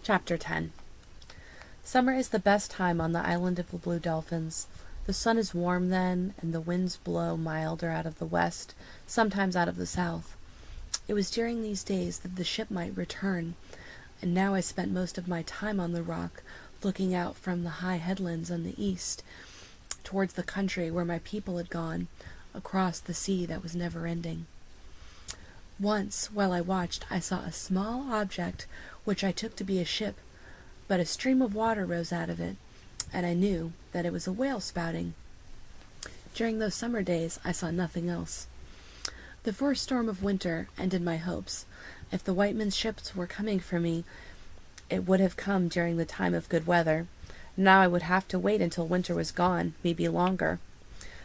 Chapter 10. Summer is the best time on the island of the Blue Dolphins. The sun is warm then, and the winds blow milder out of the west, sometimes out of the south. It was during these days that the ship might return, and now I spent most of my time on the rock, looking out from the high headlands on the east, towards the country where my people had gone, across the sea that was never ending. Once, while I watched, I saw a small object which I took to be a ship, but a stream of water rose out of it, and I knew that it was a whale spouting. During those summer days, I saw nothing else. The first storm of winter ended my hopes. If the white men's ships were coming for me, it would have come during the time of good weather. Now I would have to wait until winter was gone, maybe longer.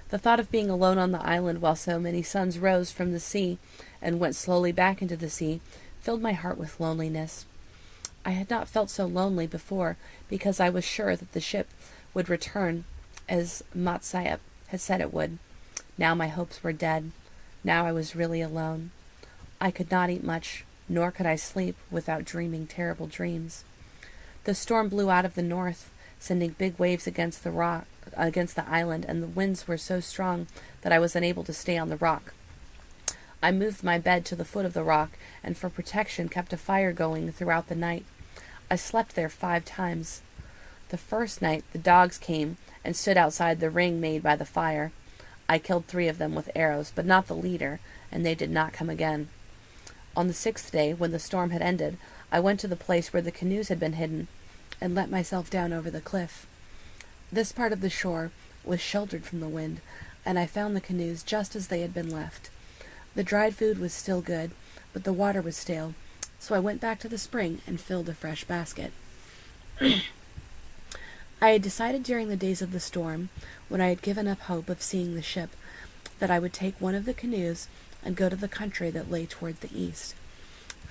The thought of being alone on the island while so many suns rose from the sea and went slowly back into the sea filled my heart with loneliness. I had not felt so lonely before because I was sure that the ship would return as Matsayep had said it would. Now my hopes were dead. Now I was really alone. I could not eat much, nor could I sleep without dreaming terrible dreams. The storm blew out of the north, sending big waves against the island, and the winds were so strong that I was unable to stay on the rock. I moved my bed to the foot of the rock, and for protection kept a fire going throughout the night. I slept there 5 times. The first night the dogs came and stood outside the ring made by the fire. I killed 3 of them with arrows, but not the leader, and they did not come again. On the 6th day, when the storm had ended, I went to the place where the canoes had been hidden, and let myself down over the cliff. This part of the shore was sheltered from the wind, and I found the canoes just as they had been left. The dried food was still good, but the water was stale, so I went back to the spring and filled a fresh basket. I had decided during the days of the storm, when I had given up hope of seeing the ship, that I would take one of the canoes and go to the country that lay toward the east.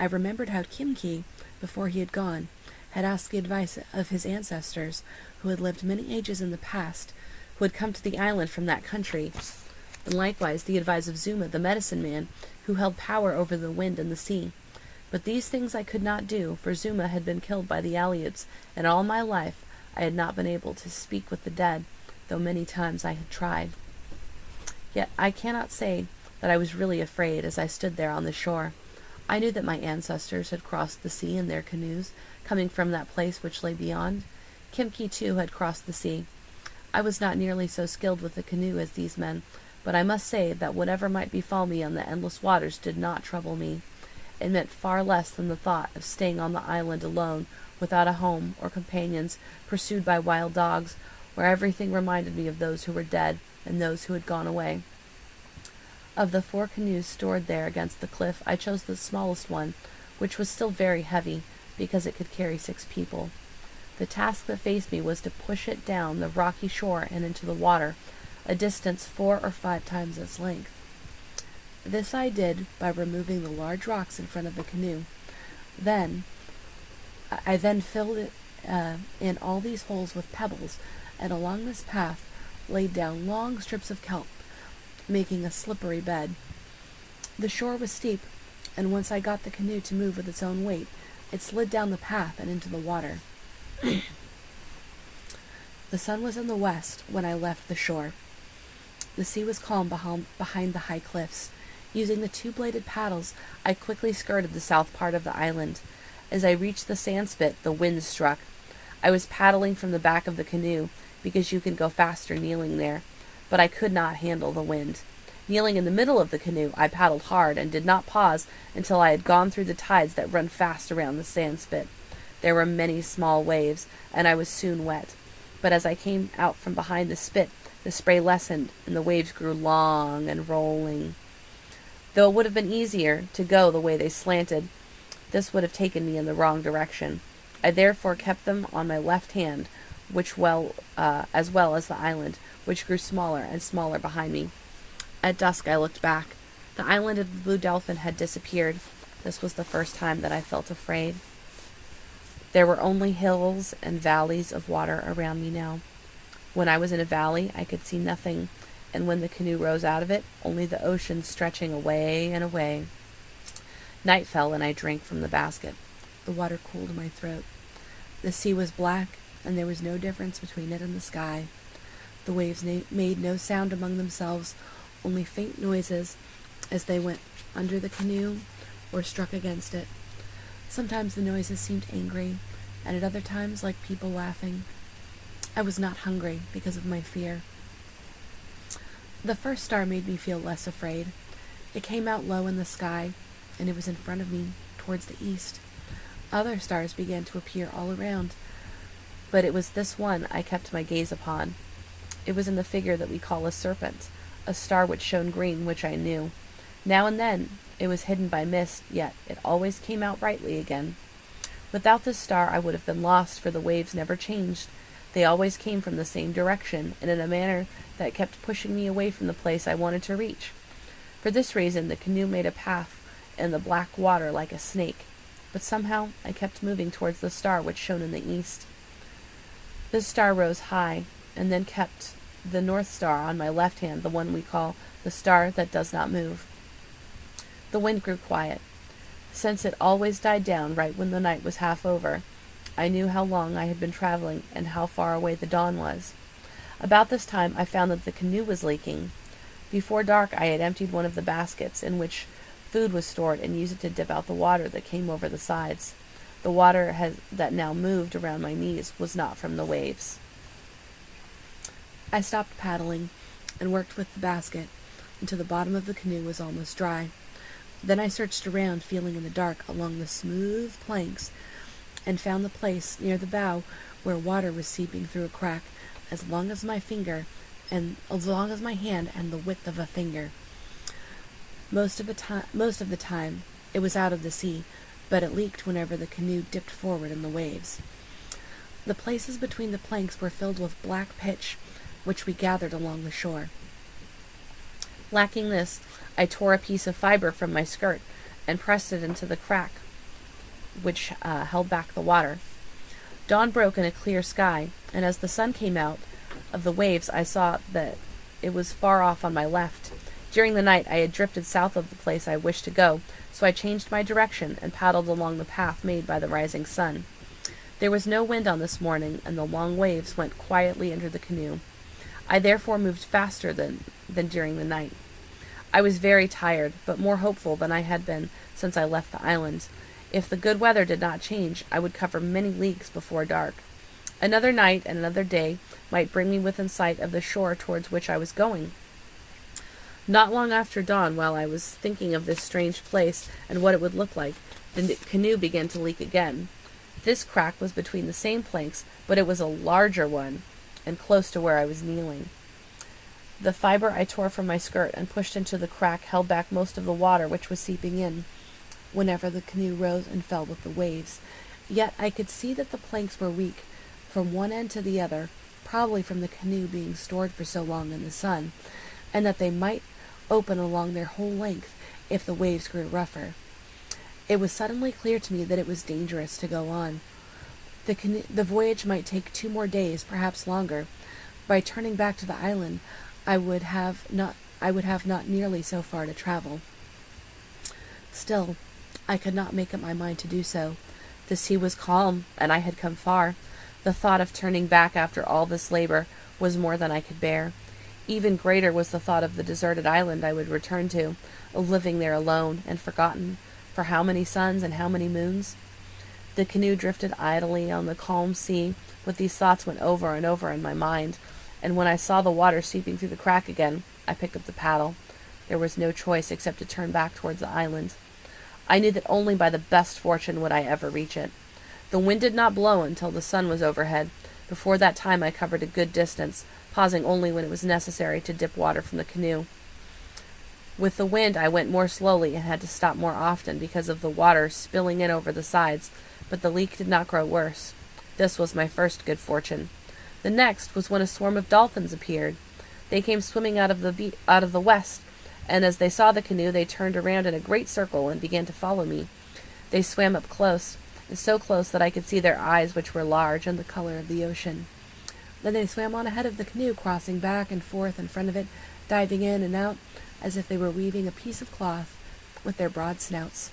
I remembered how Kimki, before he had gone, had asked the advice of his ancestors, who had lived many ages in the past, who had come to the island from that country, and likewise the advice of Zuma, the medicine man, who held power over the wind and the sea. But these things I could not do, for Zuma had been killed by the Aleuts, and all my life I had not been able to speak with the dead, though many times I had tried. Yet I cannot say that I was really afraid as I stood there on the shore. I knew that my ancestors had crossed the sea in their canoes, coming from that place which lay beyond. Kimki, too, had crossed the sea. I was not nearly so skilled with the canoe as these men, but I must say that whatever might befall me on the endless waters did not trouble me. It meant far less than the thought of staying on the island alone, without a home or companions, pursued by wild dogs, where everything reminded me of those who were dead and those who had gone away. Of the 4 canoes stored there against the cliff, I chose the smallest one, which was still very heavy, because it could carry 6 people. The task that faced me was to push it down the rocky shore and into the water, a distance 4 or 5 times its length. This I did by removing the large rocks in front of the canoe. I then filled it in all these holes with pebbles, and along this path laid down long strips of kelp, making a slippery bed. The shore was steep, and once I got the canoe to move with its own weight, it slid down the path and into the water. The sun was in the west when I left the shore. The sea was calm behind the high cliffs. Using the 2-bladed paddles, I quickly skirted the south part of the island. As I reached the sand spit, the wind struck. I was paddling from the back of the canoe, because you can go faster kneeling there, but I could not handle the wind. Kneeling in the middle of the canoe, I paddled hard and did not pause until I had gone through the tides that run fast around the sand spit. There were many small waves, and I was soon wet. But as I came out from behind the spit, the spray lessened, and the waves grew long and rolling. Though it would have been easier to go the way they slanted, this would have taken me in the wrong direction. I therefore kept them on my left hand, as well as the island, which grew smaller and smaller behind me. At dusk I looked back. The island of the Blue Dolphin had disappeared. This was the first time that I felt afraid. There were only hills and valleys of water around me now. When I was in a valley, I could see nothing, and when the canoe rose out of it, only the ocean stretching away and away. Night fell, and I drank from the basket. The water cooled my throat. The sea was black, and there was no difference between it and the sky. The waves made no sound among themselves, only faint noises as they went under the canoe or struck against it. Sometimes the noises seemed angry, and at other times like people laughing. I was not hungry because of my fear. The first star made me feel less afraid. It came out low in the sky, and it was in front of me, towards the east. Other stars began to appear all around, but it was this one I kept my gaze upon. It was in the figure that we call a serpent, a star which shone green, which I knew. Now and then it was hidden by mist, yet it always came out brightly again. Without this star I would have been lost, for the waves never changed. They always came from the same direction, and in a manner that kept pushing me away from the place I wanted to reach. For this reason the canoe made a path in the black water like a snake, but somehow I kept moving towards the star which shone in the east. This star rose high, and then kept the North Star on my left hand, the one we call the star that does not move. The wind grew quiet. Since it always died down right when the night was half over, I knew how long I had been traveling and how far away the dawn was. About this time I found that the canoe was leaking. Before dark I had emptied one of the baskets in which food was stored and used it to dip out the water that came over the sides. The water that now moved around my knees was not from the waves. I stopped paddling and worked with the basket until the bottom of the canoe was almost dry. Then I searched around, feeling in the dark along the smooth planks, and found the place near the bow where water was seeping through a crack as long as my hand and the width of a finger. Most of the time it was out of the sea, but it leaked whenever the canoe dipped forward in the waves. The places between the planks were filled with black pitch, which we gathered along the shore. Lacking this, I tore a piece of fiber from my skirt and pressed it into the crack which held back the water. Dawn broke in a clear sky, and as the sun came out of the waves I saw that it was far off on my left. During the night I had drifted south of the place I wished to go, so I changed my direction and paddled along the path made by the rising sun. There was no wind on this morning, and the long waves went quietly under the canoe. I therefore moved faster than during the night. I was very tired, but more hopeful than I had been since I left the island. If the good weather did not change, I would cover many leagues before dark. Another night and another day might bring me within sight of the shore towards which I was going. Not long after dawn, while I was thinking of this strange place and what it would look like, the canoe began to leak again. This crack was between the same planks, but it was a larger one, and close to where I was kneeling. The fiber I tore from my skirt and pushed into the crack held back most of the water which was seeping in whenever the canoe rose and fell with the waves. Yet I could see that the planks were weak from one end to the other, probably from the canoe being stored for so long in the sun, and that they might open along their whole length if the waves grew rougher. It was suddenly clear to me that it was dangerous to go on. The voyage might take 2 more days, perhaps longer. By turning back to the island, I would have not nearly so far to travel. Still, I could not make up my mind to do so. The sea was calm, and I had come far. The thought of turning back after all this labor was more than I could bear. Even greater was the thought of the deserted island I would return to, living there alone and forgotten, for how many suns and how many moons? The canoe drifted idly on the calm sea. With these thoughts went over and over in my mind, and when I saw the water seeping through the crack again, I picked up the paddle. There was no choice except to turn back towards the island. I knew that only by the best fortune would I ever reach it. The wind did not blow until the sun was overhead. Before that time I covered a good distance, pausing only when it was necessary to dip water from the canoe. With the wind I went more slowly and had to stop more often because of the water spilling in over the sides, but the leak did not grow worse. This was my first good fortune. The next was when a swarm of dolphins appeared. They came swimming out of the west, and as they saw the canoe they turned around in a great circle and began to follow me. They swam up close, so close that I could see their eyes, which were large and the color of the ocean. Then they swam on ahead of the canoe, crossing back and forth in front of it, diving in and out as if they were weaving a piece of cloth with their broad snouts.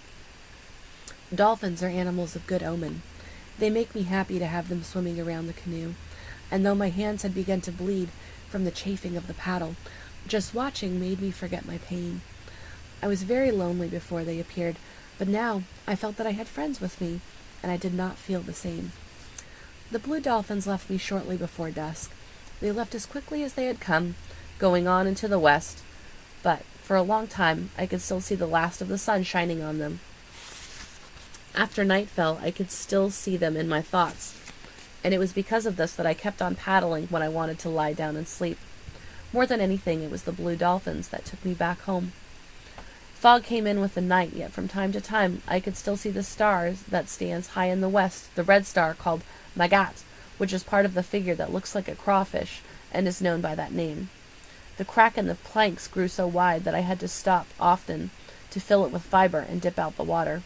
Dolphins are animals of good omen. They make me happy to have them swimming around the canoe, and though my hands had begun to bleed from the chafing of the paddle, just watching made me forget my pain. I was very lonely before they appeared, but now I felt that I had friends with me, and I did not feel the same. The blue dolphins left me shortly before dusk. They left as quickly as they had come, going on into the west, but for a long time I could still see the last of the sun shining on them. After night fell, I could still see them in my thoughts, and it was because of this that I kept on paddling when I wanted to lie down and sleep. More than anything, it was the blue dolphins that took me back home. Fog came in with the night, yet from time to time I could still see the stars that stands high in the west, the red star called Magat, which is part of the figure that looks like a crawfish and is known by that name. The crack in the planks grew so wide that I had to stop often to fill it with fiber and dip out the water.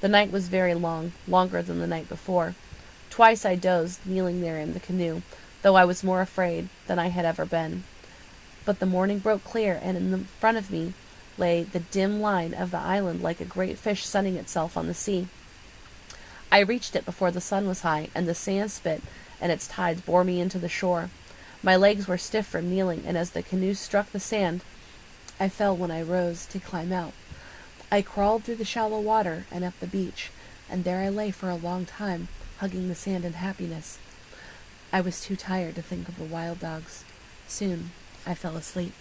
The night was very long, longer than the night before. Twice I dozed, kneeling there in the canoe, though I was more afraid than I had ever been. But the morning broke clear, and in front of me lay the dim line of the island like a great fish sunning itself on the sea. I reached it before the sun was high, and the sand spit and its tides bore me into the shore. My legs were stiff from kneeling, and as the canoe struck the sand, I fell when I rose to climb out. I crawled through the shallow water and up the beach, and there I lay for a long time, hugging the sand in happiness. I was too tired to think of the wild dogs. Soon I fell asleep.